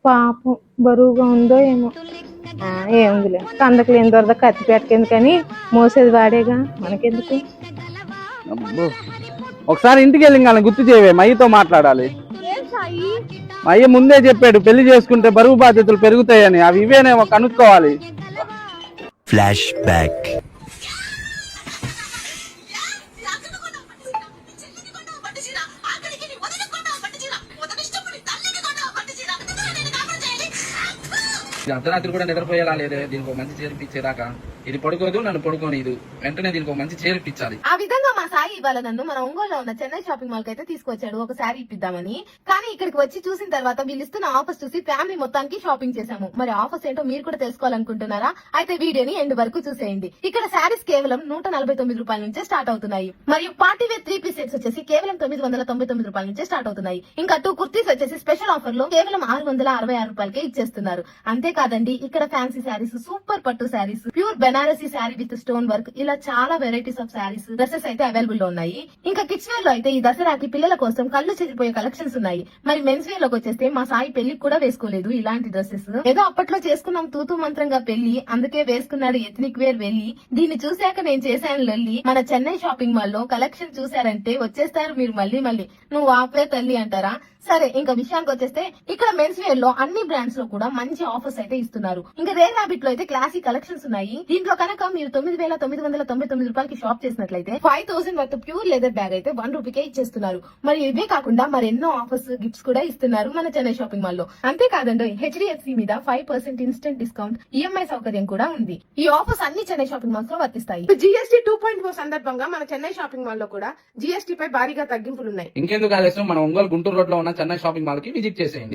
పాపం బరువుగా ఉందో ఏమో. ఏముందిలే, కందకు లేని దొరద కత్తి పెట్టకెందుకని మోసేది వాడేగా, మనకెందుకు. ఒకసారి ఇంటికి వెళ్ళి గుర్తు చేయవే, మయ్యతో మాట్లాడాలి. మయ్య ముందే చెప్పాడు పెళ్లి చేసుకుంటే బరువు బాధ్యతలు పెరుగుతాయని, అవి ఇవేనేమో కనుక్కోవాలి. Flash back. అర్ధరాత్రి కూడా నిద్రపోయేలా లేదే, దీనికి మంచి చేర్పించేదాకా. ఇది పడుకోదు, నన్ను పడుకోనిదు. వెంటనే దీనికి మంచి చేర్పించాలి. ఆ విధంగా మా సాయి ఇవాళ నన్ను మన ఒంగోలులో ఉన్న చెన్నై షాపింగ్ మాల్ కి అయితే తీసుకొచ్చాడు ఒక శారీ ఇప్పిద్దామని. కానీ ఇక్కడికి వచ్చి చూసిన తర్వాత వీళ్ళు ఇస్తున్న ఆఫర్స్ చూసి ఫ్యామిలీ మొత్తానికి షాపింగ్ చేశాము. మరి ఆఫర్స్ ఏంటో మీరు కూడా తెలుసుకోవాలనుకుంటున్నారా? అయితే వీడియోని ఎండ్ వరకు చూసేయండి. ఇక్కడ శారీస్ కేవలం 149 రూపాయల నుంచే స్టార్ట్ అవుతున్నాయి. మరియు పార్టీ వేర్ 3 పీస్ సెట్స్ వచ్చేసి కేవలం 999 రూపాయల నుంచే స్టార్ట్ అవుతున్నాయి. ఇంకా 2 కుర్తీస్ వచ్చేసి స్పెషల్ ఆఫర్ లో కేవలం 666 రూపాయలకే ఇచ్చేస్తున్నారు. అంతేకాదండి, ఇక్కడ ఫ్యాన్సీ శారీస్, సూపర్ పట్టు saris, pure Banarasi sari with stone work, ఇలా చాలా వెరైటీస్ ఆఫ్ శారీస్, డ్రెస్సెస్ అయితే అవైలబుల్ లో ఉన్నాయి. ఇంకా కిడ్స్ వేర్ లో అయితే ఈ దసరాకి పిల్లల కోసం కళ్ళు చెదిరిపోయే కలెక్షన్స్ ఉన్నాయి. మరి మెన్స్ వేర్ లోకి వచ్చేస్తే మా సాయి పెళ్లికి కూడా వేసుకోలేదు ఇలాంటి డ్రెస్సెస్. ఏదో అప్పట్లో చేసుకున్నాం తూతూ మంత్రంగా పెళ్లి, అందుకే వేసుకున్నాడు ఎథనిక్ వేర్ వెళ్ళి. దీన్ని చూశాక నేను చేశాను లల్లి. మన చెన్నై షాపింగ్ మాల్ లో కలెక్షన్ చూసారంటే వచ్చేస్తారు మీరు మళ్ళీ మళ్ళీ. నువ్వు ఆపే తల్లి అంటారా? సరే, ఇంకా విషయానికి వచ్చేస్తే ఇక్కడ మెన్స్ వేర్ లో అన్ని బ్రాండ్స్ లో కూడా మంచి ఆఫర్స్ అయితే ఇస్తున్నారు. ఇంకా రేర్ ర్యాబిట్ లో అయితే క్లాసిక్ కలెక్షన్స్ ఉన్నాయి. దీంట్లో కనుక మీరు 9,999 రూపాయలకి షాప్ చేసినట్లయితే 5,000 వర్త్ ప్యూర్ లెదర్ బ్యాగ్ అయితే 1 రూపీకే ఇచ్చేస్తున్నారు. మరి ఇవే కాకుండా మరెన్నో ఆఫర్స్, గిఫ్ట్స్ కూడా ఇస్తున్నారు మన చెన్నై షాపింగ్ మాల్ లో. అంతేకాదండి, HDFC మీద 5% ఇన్స్టెంట్ డిస్కౌంట్, EMI సౌకర్యం కూడా ఉంది. ఈ ఆఫర్స్ అన్ని చెన్నై షాపింగ్ మాల్స్ లో వర్తిస్తాయి. GST 2.0 సందర్భంగా మన చెన్నై షాపింగ్ మాల్ లో కూడా GST పై భారీగా తగ్గింపులు ఉన్నాయి. ఇంకెందుకు ఆలస్యం, మన ఒంగోలు గుంటూరు రోడ్ లో ఉన్న చెన్నై షాపింగ్ మాల్ కి విజిట్ చేసేయండి.